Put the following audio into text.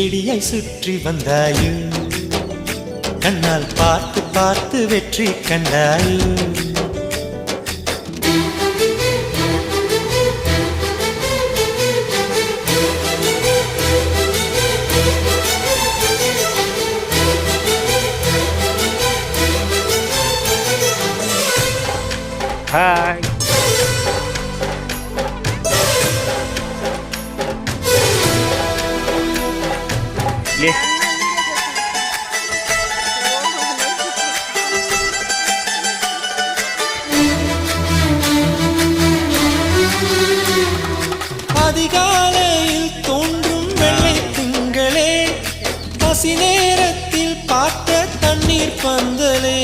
செடியை சுற்றி வந்தாயோ, கண்ணால் பார்த்து பார்த்து வெற்றி கண்டாயோ. ஹாய். அதிகாலையில் தோன்றும் வெள்ளை திங்களே, பசி நேரத்தில் பார்த்த தண்ணீர் பந்தலே.